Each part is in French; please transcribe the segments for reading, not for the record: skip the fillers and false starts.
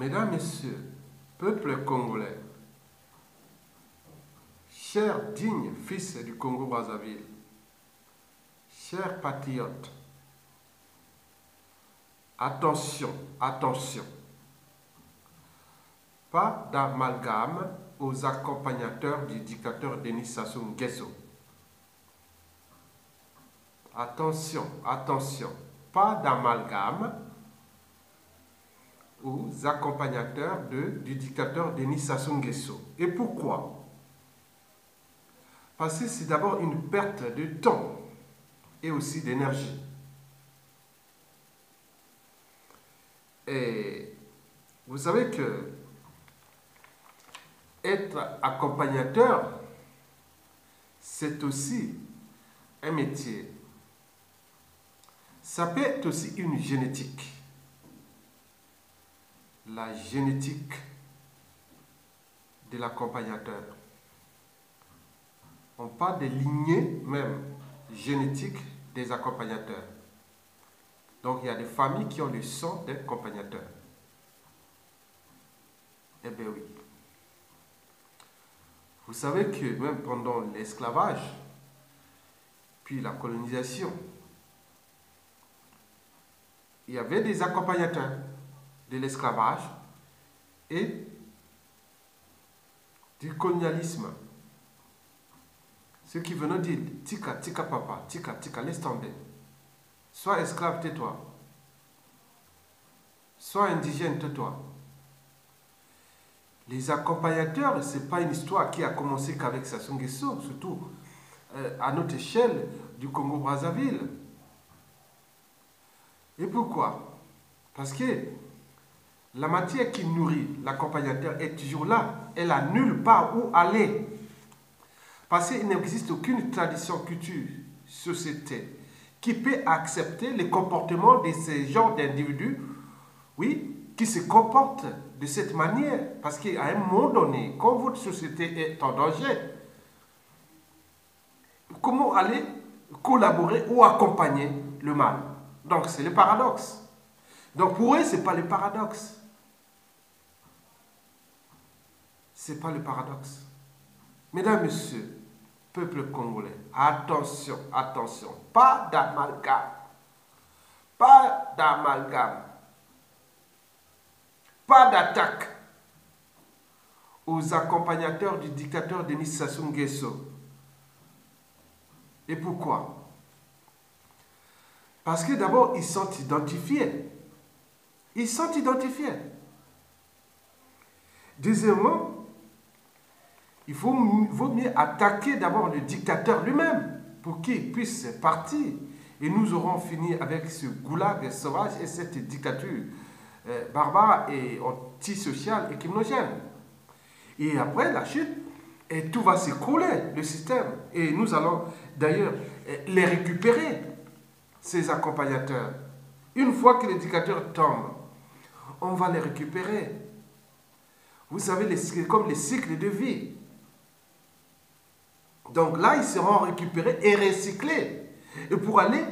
Mesdames, Messieurs, peuple congolais, chers dignes fils du Congo-Brazzaville, chers patriotes, attention, attention, pas d'amalgame aux accompagnateurs du dictateur Denis Sassou Nguesso. Attention, attention, pas d'amalgame aux accompagnateurs du dictateur Denis Sassou Nguesso. Et pourquoi? Parce que c'est d'abord une perte de temps et aussi d'énergie. Et vous savez que être accompagnateur, c'est aussi un métier. Ça peut être aussi une génétique. La génétique de l'accompagnateur. On parle des lignées même génétiques des accompagnateurs. Donc il y a des familles qui ont le sang d'accompagnateurs. Eh bien oui. Vous savez que même pendant l'esclavage, puis la colonisation, il y avait des accompagnateurs de l'esclavage et du colonialisme. Ceux qui venaient dire tika, tika papa, tika, tika, laisse tomber. Sois esclave, tais-toi. Sois indigène, tais-toi. Les accompagnateurs, ce n'est pas une histoire qui a commencé qu'avec Sassou Nguesso, surtout à notre échelle du Congo-Brazzaville. Et pourquoi? Parce que la matière qui nourrit l'accompagnateur est toujours là. Elle n'a nulle part où aller. Parce qu'il n'existe aucune tradition, culture, société qui peut accepter le comportement de ces genres d'individus, oui, qui se comportent de cette manière. Parce qu'à un moment donné, quand votre société est en danger, comment aller collaborer ou accompagner le mal? Donc c'est le paradoxe. Donc pour eux, ce n'est pas le paradoxe. Ce n'est pas le paradoxe. Mesdames, Messieurs, peuple congolais, attention, attention, pas d'amalgame. Pas d'amalgame. Pas d'attaque aux accompagnateurs du dictateur Denis Sassou Nguesso. Et pourquoi? Parce que d'abord, ils sont identifiés. Ils sont identifiés. Deuxièmement, il vaut mieux attaquer d'abord le dictateur lui-même pour qu'il puisse partir. Et nous aurons fini avec ce goulag sauvage et cette dictature barbare et antisociale et criminogène. Et après la chute, et tout va s'écrouler, le système. Et nous allons d'ailleurs les récupérer, ces accompagnateurs. Une fois que les dictateurs tombent, on va les récupérer. Vous savez, c'est comme les cycles de vie. Donc là, ils seront récupérés et recyclés. Et pour aller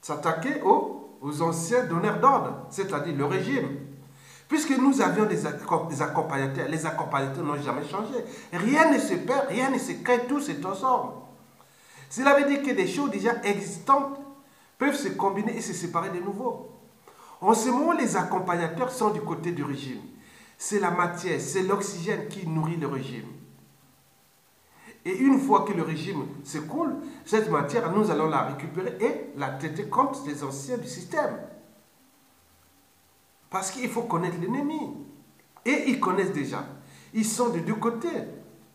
s'attaquer aux anciens donneurs d'ordre, c'est-à-dire le régime. Puisque nous avions des accompagnateurs, les accompagnateurs n'ont jamais changé. Rien ne se perd, rien ne se crée, tout se transforme. Cela veut dire que des choses déjà existantes peuvent se combiner et se séparer de nouveau. En ce moment, les accompagnateurs sont du côté du régime. C'est la matière, c'est l'oxygène qui nourrit le régime. Et une fois que le régime s'écoule, cette matière, nous allons la récupérer et la traiter contre les anciens du système. Parce qu'il faut connaître l'ennemi. Et ils connaissent déjà. Ils sont de deux côtés.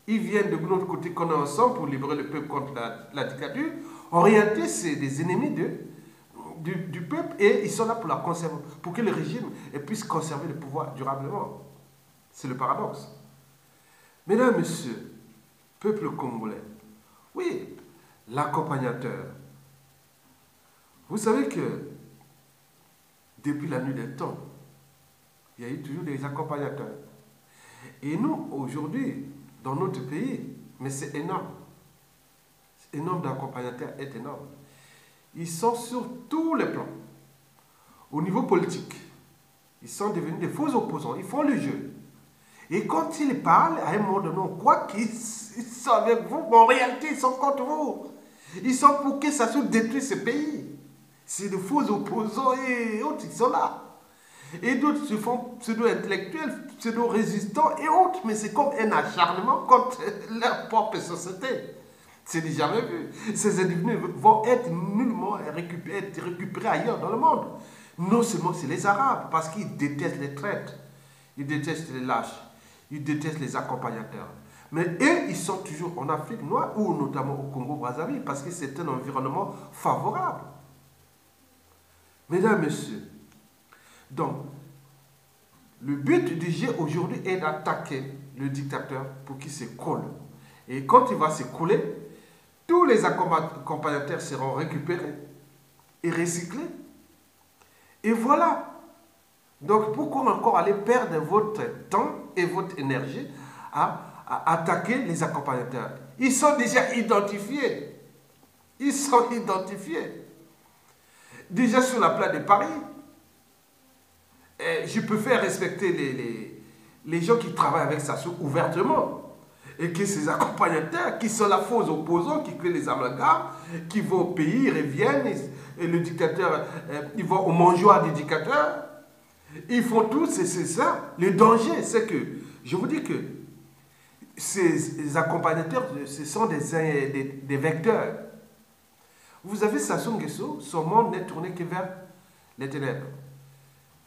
Ils viennent de notre côté qu'on est ensemble pour libérer le peuple contre la dictature. En réalité, c'est des ennemis du peuple et ils sont là pour la conserver, pour que le régime puisse conserver le pouvoir durablement. C'est le paradoxe. Mesdames, Messieurs, peuple congolais, oui, l'accompagnateur. Vous savez que depuis la nuit des temps, il y a eu toujours des accompagnateurs. Et nous, aujourd'hui, dans notre pays, mais c'est énorme. Le nombre d'accompagnateurs est énorme. Ils sont sur tous les plans. Au niveau politique, ils Ils sont devenus des faux opposants. Ils font le jeu. Et quand ils parlent, à un moment donné, on croit qu'ils sont avec vous, mais en réalité, ils sont contre vous. Ils sont pour que ça se détruise ce pays. C'est de faux opposants et autres, ils sont là. Et d'autres se font pseudo-intellectuels, pseudo-résistants et autres, mais c'est comme un acharnement contre leur propre société. C'est déjà jamais vu. Ces individus vont être nullement récupérés ailleurs dans le monde. Non seulement c'est les Arabes, parce qu'ils détestent les traîtres, ils détestent les lâches, ils détestent les accompagnateurs. Mais eux, ils sont toujours en Afrique noire ou notamment au Congo-Brazzaville, parce que c'est un environnement favorable. Mesdames, Messieurs, donc, le but du jeu aujourd'hui est d'attaquer le dictateur pour qu'il se coule. Et quand il va se couler, tous les accompagnateurs seront récupérés et recyclés. Et voilà. Donc, pourquoi encore aller perdre votre temps et votre énergie à attaquer les accompagnateurs? Ils sont déjà identifiés. Ils sont identifiés. Déjà sur la place de Paris, je peux faire respecter les gens qui travaillent avec Sassou ouvertement. Et que ces accompagnateurs, qui sont la faux opposants, qui créent les amalgames, qui vont au pays, ils reviennent, et le dictateur, ils vont au mangeoire du dictateur. Ils font tout, c'est ça. Le danger, c'est que, je vous dis que ces accompagnateurs, ce sont des vecteurs. Vous avez Sassou Nguesso, son monde n'est tourné que vers les ténèbres.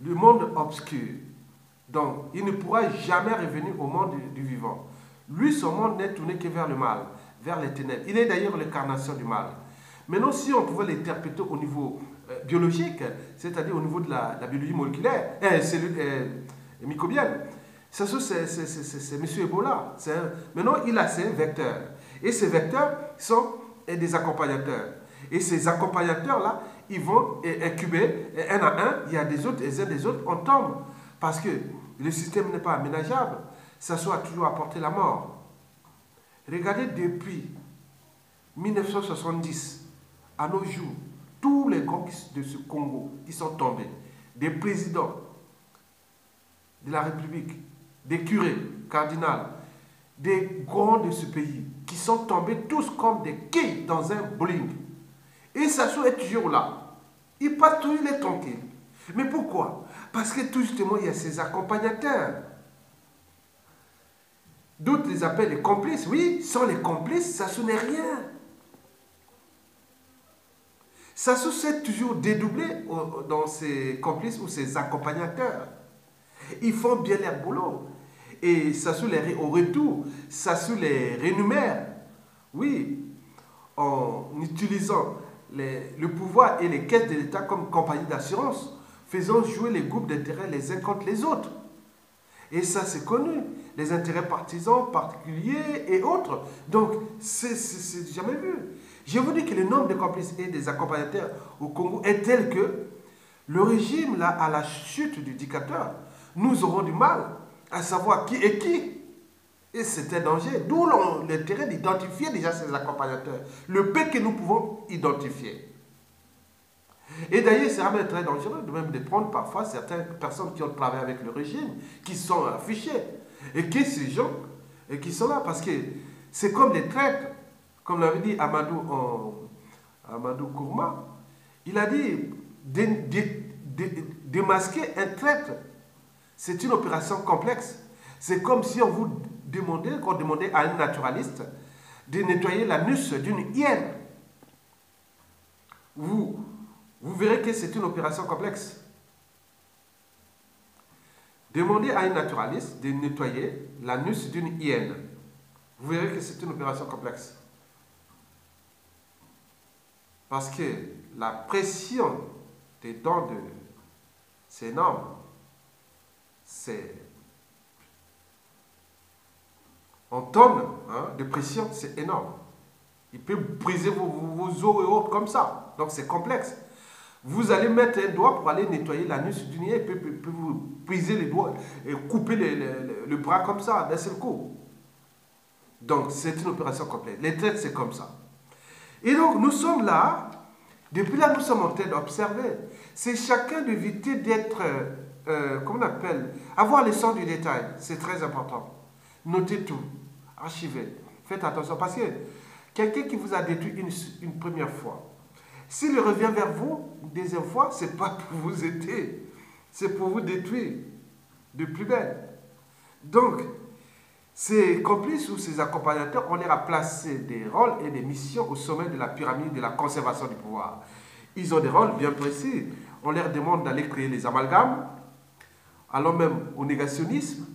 Le monde obscur. Donc, il ne pourra jamais revenir au monde du vivant. Lui, son monde n'est tourné que vers le mal, vers les ténèbres. Il est d'ailleurs l'incarnation du mal. Maintenant, si on pouvait l'interpréter au niveau biologique, c'est-à-dire au niveau de la biologie moléculaire, microbienne, c'est M. Ebola. Maintenant, il a ses vecteurs. Et ces vecteurs sont des accompagnateurs. Et ces accompagnateurs-là, ils vont incuber un à un, il y a des autres, et les uns des autres, on tombe. Parce que le système n'est pas aménageable. Ça soit toujours apporté la mort. Regardez depuis 1970 à nos jours, tous les grands de ce Congo qui sont tombés, des présidents de la République, des curés, cardinals, des grands de ce pays, qui sont tombés tous comme des quilles dans un bowling. Et Sassou est toujours là. Il passe toujours, il est tranquille. Mais pourquoi? Parce que tout justement, il y a ses accompagnateurs. D'autres les appellent les complices. Oui, sans les complices, Sassou n'est rien. Sassou s'est toujours dédoublé dans ses complices ou ses accompagnateurs. Ils font bien leur boulot. Et Sassou au retour, Sassou les rémunère. Oui, en utilisant le pouvoir et les caisses de l'État comme compagnie d'assurance, faisant jouer les groupes d'intérêts les uns contre les autres. Et ça, c'est connu. Les intérêts partisans, particuliers et autres. Donc, c'est jamais vu. Je vous dis que le nombre de complices et des accompagnateurs au Congo est tel que le régime, là, à la chute du dictateur, nous aurons du mal à savoir qui est qui. Et c'est un danger. D'où l'intérêt d'identifier déjà ces accompagnateurs. Le peu que nous pouvons identifier. Et d'ailleurs, c'est vraiment très dangereux de même de prendre parfois certaines personnes qui ont travaillé avec le régime, qui sont affichées. Et que ces gens qui sont là, parce que c'est comme des traîtres. Comme l'avait dit Amadou Kourma, il a dit démasquer un traître, c'est une opération complexe. C'est comme si on demandait à un naturaliste de nettoyer l'anus d'une hyène. Vous verrez que c'est une opération complexe. Demandez à un naturaliste de nettoyer l'anus d'une hyène. Vous verrez que c'est une opération complexe. Parce que la pression des dents c'est énorme. En tonnes de pression, c'est énorme. Il peut briser vos os et autres comme ça. Donc c'est complexe. Vous allez mettre un doigt pour aller nettoyer l'anus d'une hyène, il peut vous briser les doigts et couper le bras comme ça, d'un seul coup. Donc c'est une opération complète. Les traites, c'est comme ça. Et donc nous sommes là, depuis là nous sommes en train d'observer. C'est chacun d'éviter d'être comment on appelle, avoir le sens du détail, c'est très important. Notez tout, archivez, faites attention parce que quelqu'un qui vous a détruit une première fois, s'il revient vers vous une deuxième fois, ce n'est pas pour vous aider, c'est pour vous détruire de plus belle. Donc, ces complices ou ces accompagnateurs, on leur a placé des rôles et des missions au sommet de la pyramide de la conservation du pouvoir. Ils ont des rôles bien précis. On leur demande d'aller créer les amalgames, allant même au négationnisme.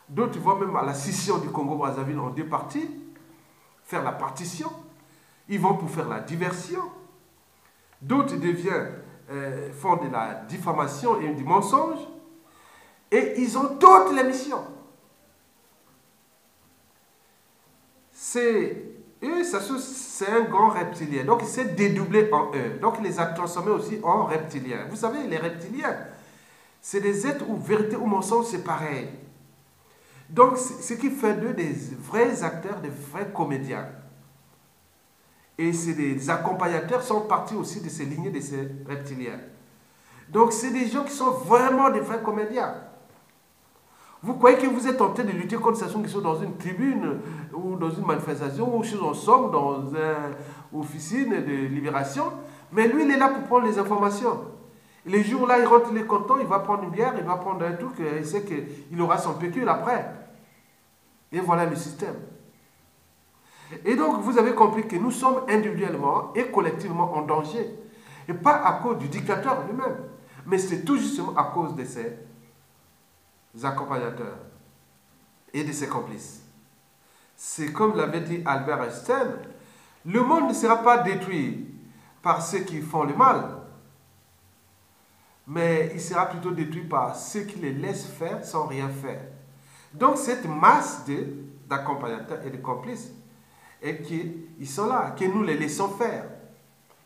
D'autres vont même à la scission du Congo-Brazzaville en deux parties, faire la partition. Ils vont pour faire la diversion. D'autres font de la diffamation et du mensonge. Et ils ont toutes les missions. C'est un grand reptilien. Donc, il s'est dédoublé en eux. Donc, il les a transformés aussi en reptiliens. Vous savez, les reptiliens, c'est des êtres où vérité ou mensonge, c'est pareil. Donc, ce qui fait d'eux des vrais acteurs, des vrais comédiens. Et c'est des accompagnateurs sont partis aussi de ces lignées de ces reptiliens. Donc, c'est des gens qui sont vraiment des vrais comédiens. Vous croyez que vous êtes en train de lutter contre ces gens qui sont dans une tribune ou dans une manifestation ou chez un somme dans une officine de libération, mais lui, il est là pour prendre les informations. Et les jours là, il rentre, il est content, il va prendre une bière, il va prendre un truc, il sait qu'il aura son pécule après. Et voilà le système. Et donc, vous avez compris que nous sommes individuellement et collectivement en danger. Et pas à cause du dictateur lui-même, mais c'est tout justement à cause de ces accompagnateurs et de ses complices. C'est comme l'avait dit Albert Einstein, le monde ne sera pas détruit par ceux qui font le mal, mais il sera plutôt détruit par ceux qui les laissent faire sans rien faire. Donc cette masse d'accompagnateurs et de complices, et qu'ils sont là, que nous les laissons faire.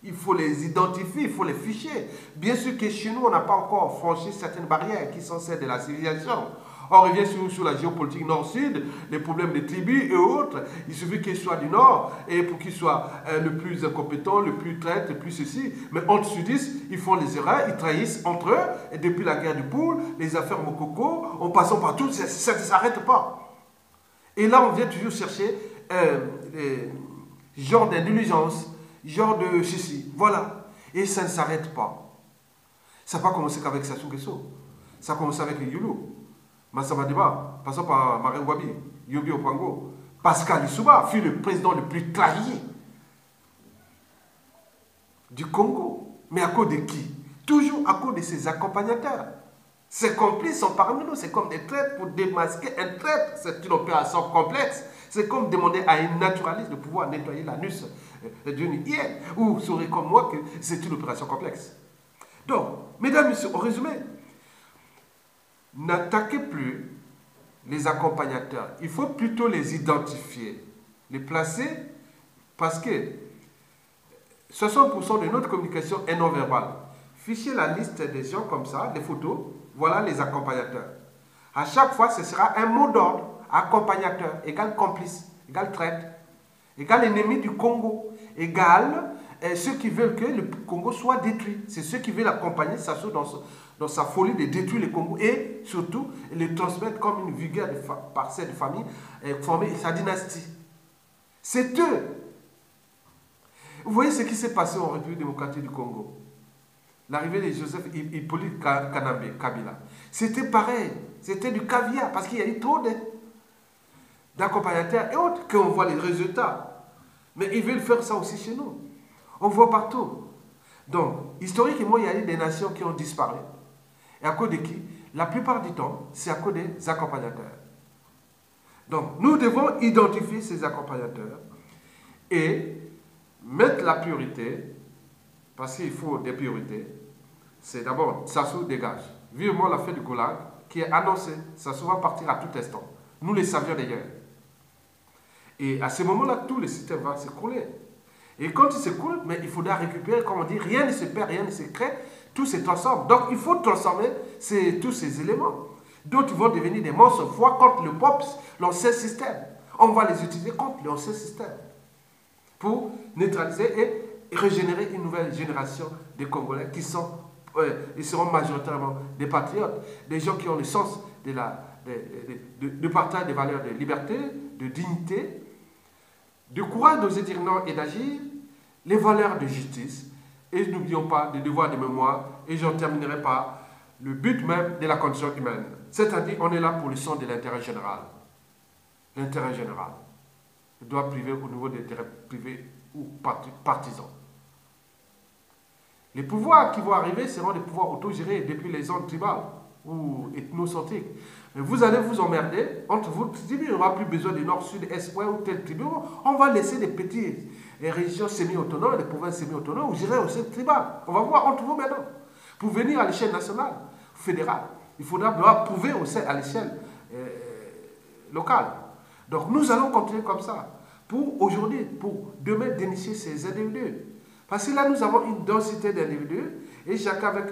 Il faut les identifier, il faut les ficher. Bien sûr que chez nous, on n'a pas encore franchi certaines barrières qui sont celles de la civilisation. On revient sur la géopolitique nord-sud, les problèmes des tribus et autres. Il suffit qu'ils soient du nord et pour qu'ils soient le plus incompétent, le plus traître, le plus ceci. Mais entre sudistes, ils font les erreurs, ils trahissent entre eux. Et depuis la guerre du Poule, les affaires Mokoko, en passant par tout, ça ne s'arrête pas. Et là, on vient toujours chercher genre d'indulgence, genre de ceci, voilà. Et ça ne s'arrête pas. Ça n'a pas commencé qu'avec Sassou Nguesso. Ça a commencé avec les Youlou. Massama Deba, passant par Maré Wabi, Yobi Opango. Pascal Lissouba fut le président le plus trahi du Congo. Mais à cause de qui? Toujours à cause de ses accompagnateurs. Ses complices sont parmi nous. C'est comme des traîtres pour démasquer un traître. C'est une opération complexe. C'est comme demander à un naturaliste de pouvoir nettoyer l'anus d'une hyène. Ou saurait comme moi que c'est une opération complexe. Donc, mesdames et messieurs, en résumé, n'attaquez plus les accompagnateurs. Il faut plutôt les identifier, les placer, parce que 60% de notre communication est non verbale. Fichez la liste des gens comme ça, les photos, voilà les accompagnateurs. À chaque fois, ce sera un mot d'ordre. Accompagnateur, égal complice, égal traître, égal ennemi du Congo, égal ceux qui veulent que le Congo soit détruit. C'est ceux qui veulent accompagner Sassou dans sa folie de détruire le Congo et surtout le transmettre comme une vulgaire parcelle de famille former sa dynastie. C'est eux. Vous voyez ce qui s'est passé en République démocratique du Congo. L'arrivée de Joseph Hippolyte Kabila. C'était pareil. C'était du caviar parce qu'il y a eu trop d'accompagnateurs et autres qu'on voit les résultats. Mais ils veulent faire ça aussi chez nous. On voit partout. Donc, historiquement, il y a eu des nations qui ont disparu. Et à cause de qui? La plupart du temps, c'est à cause des accompagnateurs. Donc, nous devons identifier ces accompagnateurs et mettre la priorité, parce qu'il faut des priorités. C'est d'abord, Sassou dégage. Vivement la fin du Goulag qui est annoncée. Sassou va partir à tout instant. Nous le savions d'ailleurs. Et à ce moment-là, tout le système va s'écrouler. Et quand il s'écoule, mais il faudra récupérer, comme on dit, rien ne se perd, rien ne se crée, tout se transforme. Donc il faut transformer tous ces éléments. D'autres vont devenir des monstres fois contre le POPS, l'ancien système. On va les utiliser contre l'ancien système pour neutraliser et régénérer une nouvelle génération de Congolais qui sont Ouais, ils seront majoritairement des patriotes, des gens qui ont le sens de partage des valeurs de liberté, de dignité, de courage d'oser dire non et d'agir, les valeurs de justice, et n'oublions pas des devoirs de mémoire, et j'en terminerai par le but même de la condition humaine. C'est-à-dire, on est là pour le son de l'intérêt général. L'intérêt général. Le droit privé au niveau de l'intérêt privé ou partisan. Les pouvoirs qui vont arriver seront des pouvoirs autogérés depuis les zones tribales ou ethnocentriques. Mais vous allez vous emmerder entre vous. Il n'y aura plus besoin du nord, sud, est, ouest ou tel tribu. On va laisser des petites régions semi-autonomes, des provinces semi-autonomes, ou gérer aussi tribal. On va voir entre vous maintenant. Pour venir à l'échelle nationale, fédérale, il faudra prouver aussi à l'échelle locale. Donc nous allons continuer comme ça. Pour aujourd'hui, pour demain, dénicher ces individus. Parce que là, nous avons une densité d'individus et chacun avec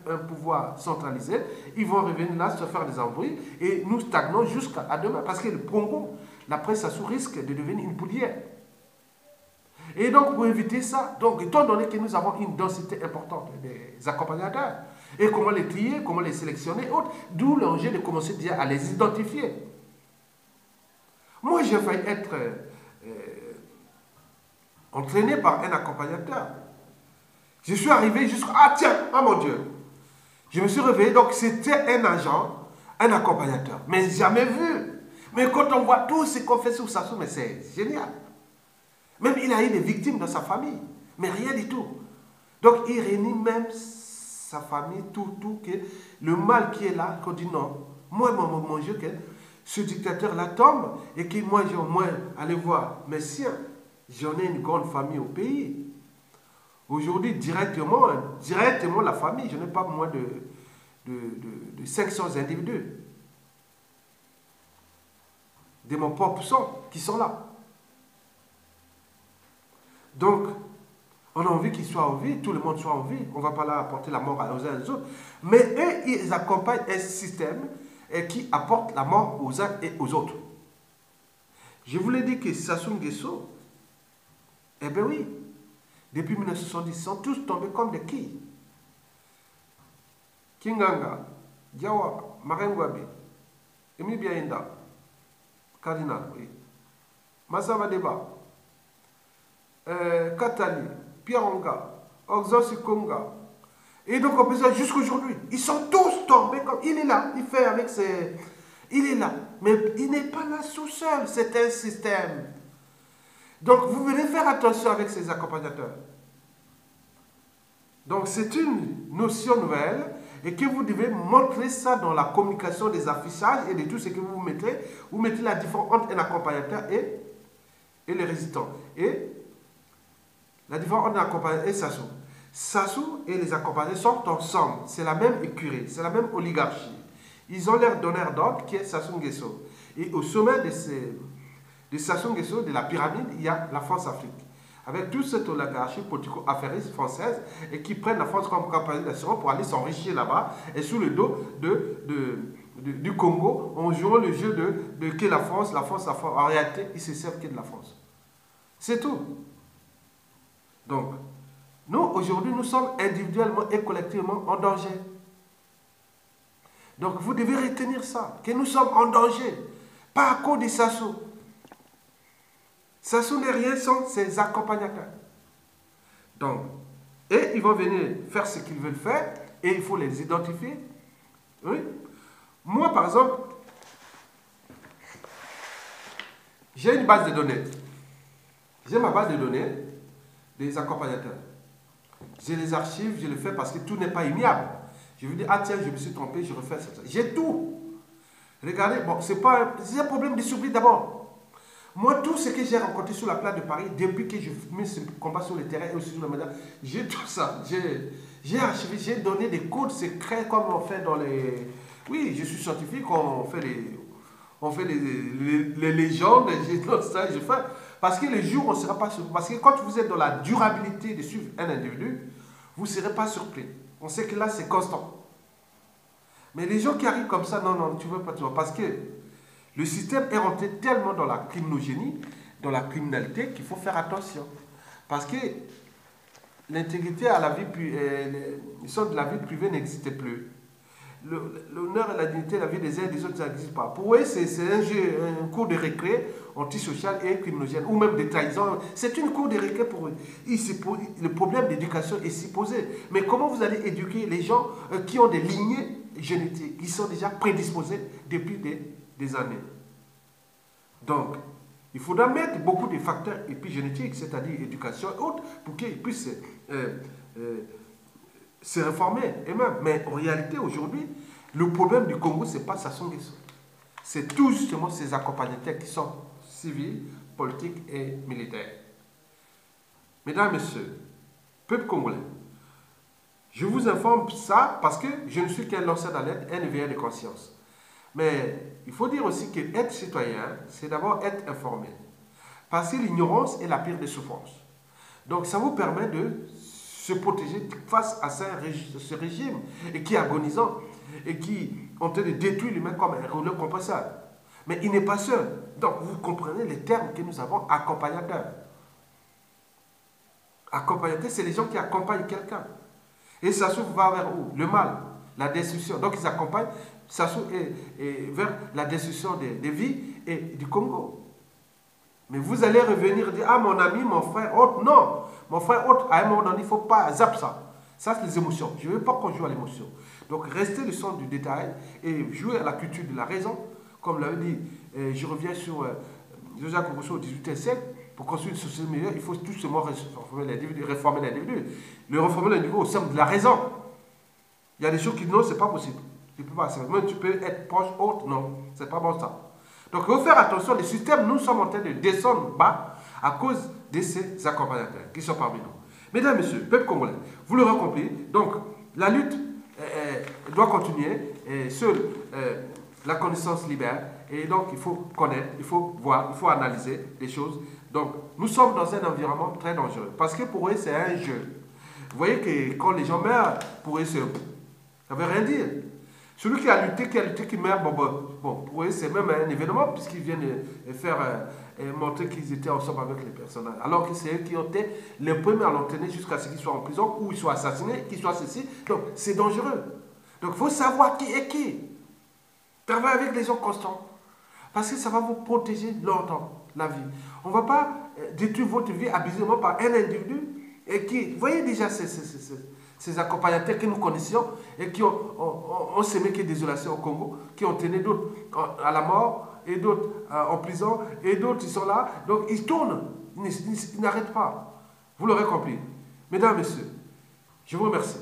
un pouvoir centralisé, ils vont revenir là, se faire des embrouilles et nous stagnons jusqu'à demain. Parce que le Congo, la presse Sassou risque de devenir une poudrière. Et donc, pour éviter ça, donc, étant donné que nous avons une densité importante des accompagnateurs, et comment les trier, comment les sélectionner, d'où l'enjeu de commencer déjà à les identifier. Moi, j'ai failli être entraîné par un accompagnateur. Je suis arrivé jusqu'à... Ah tiens, oh mon Dieu. Je me suis réveillé, donc c'était un agent, un accompagnateur. Mais jamais vu. Mais quand on voit tout ce qu'on fait sur Sassou, mais c'est génial. Même il a eu des victimes dans sa famille. Mais rien du tout. Donc il réunit même sa famille, tout, que le mal qui est là, qu'on dit non. Moi, mon Dieu, que ce dictateur-là tombe et que moi, j'ai au moins allé voir mes siens. J'en ai une grande famille au pays. Aujourd'hui, directement la famille, je n'ai pas moins de 500 individus de mon propre sang qui sont là. Donc, on a envie qu'ils soient en vie, tout le monde soit en vie. On ne va pas là apporter la mort aux uns et aux autres. Mais eux, ils accompagnent un système qui apporte la mort aux uns et aux autres. Je vous l'ai dit que Sassou Nguesso, eh bien oui, depuis 1970, ils sont tous tombés comme des quilles. Kinganga, Diawa, Marengwabi, Emi Biainda, Cardinal, oui. Massava Deba, Katali, Pieronga, Oxo Sikonga. Et donc, on peut dire jusqu'à aujourd'hui, ils sont tous tombés comme... Il est là, il fait avec ses... Il est là, mais il n'est pas là tout seul, c'est un système. Donc, vous venez faire attention avec ces accompagnateurs. Donc, c'est une notion nouvelle et que vous devez montrer ça dans la communication des affichages et de tout ce que vous mettez. Vous mettez la différence entre un accompagnateur et les résistants. Et la différence entre un accompagnateur et Sassou. Sassou et les accompagnateurs sont ensemble. C'est la même écurie, c'est la même oligarchie. Ils ont leur donneur d'ordre qui est Sassou Nguesso. Et au sommet de Sassou Nguesso, de la pyramide, il y a la France-Afrique. Avec toute cette oligarchie politico-affairiste française et qui prennent la France comme compagnie d'assurance pour aller s'enrichir là-bas et sous le dos du Congo, en jouant le jeu de que la France. En réalité, ils se servent que de la France. C'est tout. Donc, nous, aujourd'hui, nous sommes individuellement et collectivement en danger. Donc, vous devez retenir ça, que nous sommes en danger, pas à cause de Sassou. Sassou n'est rien sans ses accompagnateurs. Donc, et ils vont venir faire ce qu'ils veulent faire, et il faut les identifier. Oui. Moi, par exemple, j'ai une base de données. J'ai ma base de données des accompagnateurs. J'ai les archives, je le fais parce que tout n'est pas immuable. Je vous dis, ah tiens, je me suis trompé, je refais ça. J'ai tout. Regardez, bon, c'est un problème de survie d'abord. Moi, tout ce que j'ai rencontré sur la place de Paris, depuis que je mets ce combat sur le terrain et aussi sur le média, j'ai tout ça. J'ai archivé, j'ai donné des codes secrets comme on fait dans les... Oui, je suis scientifique, on fait les légendes, ça, je fais. Parce que les jours, on ne sera pas surpris. Parce que quand vous êtes dans la durabilité de suivre un individu, vous ne serez pas surpris. On sait que là, c'est constant. Mais les gens qui arrivent comme ça, non, tu ne veux pas, tu vois. Parce que le système est rentré tellement dans la criminogénie, dans la criminalité, qu'il faut faire attention. Parce que l'intégrité à la vie, ils sont de la vie privée n'existe plus. L'honneur et la dignité, la vie des uns et des autres, ça n'existe pas. Pour eux, c'est un jeu, un cours de récré antisocial et criminogène, ou même de trahison. C'est une cour de récré pour eux. Le problème d'éducation est si posé. Mais comment vous allez éduquer les gens qui ont des lignées génétiques, qui sont déjà prédisposés depuis des années? Donc, il faudra mettre beaucoup de facteurs épigénétiques, c'est-à-dire éducation et autres, pour qu'ils puissent se réformer eux-mêmes. Mais en réalité, aujourd'hui, le problème du Congo, ce n'est pas Sassou Nguesso. C'est tout justement ces accompagnateurs qui sont civils, politiques et militaires. Mesdames, Messieurs, peuple congolais, je vous informe ça parce que je ne suis qu'un lanceur d'alerte, un éveilleur de conscience. Mais il faut dire aussi que être citoyen, c'est d'abord être informé. Parce que l'ignorance est la pire des souffrances. Donc ça vous permet de se protéger face à ce régime et qui est agonisant et qui est en train de détruire l'humain comme un rouleau compresseur. Mais il n'est pas seul. Donc vous comprenez les termes que nous avons, accompagnateurs. Accompagnateurs, c'est les gens qui accompagnent quelqu'un. Et ça s'ouvre vers où? Le mal, la destruction. Donc ils accompagnent, ça s'ouvre vers la destruction des vies et du Congo. Mais vous allez revenir et dire, ah mon ami, mon frère, autre, non. Mon frère, autre, à un moment donné, il ne faut pas zapper ça. Ça, c'est les émotions. Je ne veux pas qu'on joue à l'émotion. Donc, restez le centre du détail et jouez à la culture de la raison. Comme l'avait dit, je reviens sur Jacques Rousseau au XVIIIe siècle. Pour construire une société meilleure, il faut tout simplement réformer l'individu. Le réformer l'individu au sein de la raison. Il y a des choses qui, non, ce n'est pas possible. Tu peux pas, même tu peux être proche, autre, non. Ce n'est pas bon ça. Donc, il faut faire attention. Les systèmes, nous sommes en train de descendre bas à cause de ces accompagnateurs qui sont parmi nous. Mesdames, Messieurs, peuple congolais, vous l'aurez compris, donc la lutte doit continuer, et seule la connaissance libère, et donc il faut connaître, il faut voir, il faut analyser les choses. Donc nous sommes dans un environnement très dangereux, parce que pour eux c'est un jeu. Vous voyez que quand les gens meurent, pour eux ça ne veut rien dire. Celui qui a lutté, qui meurt, bon, pour eux c'est même un événement, puisqu'ils viennent faire... montrer qu'ils étaient ensemble avec les personnages. Alors que c'est eux qui ont été les premiers à l'entraîner jusqu'à ce qu'ils soient en prison ou ils soient assassinés, qu'ils soient ceci. Donc c'est dangereux. Donc il faut savoir qui est qui. Travaillez avec les gens constants. Parce que ça va vous protéger longtemps, la vie. On ne va pas détruire votre vie abusément par un individu et qui, vous voyez déjà ces accompagnateurs que nous connaissions et qui ont semé que désolation au Congo, qui ont tenu d'autres à la mort, et d'autres en prison, et d'autres ils sont là. Donc ils tournent, ils n'arrêtent pas. Vous l'aurez compris. Mesdames, Messieurs, je vous remercie.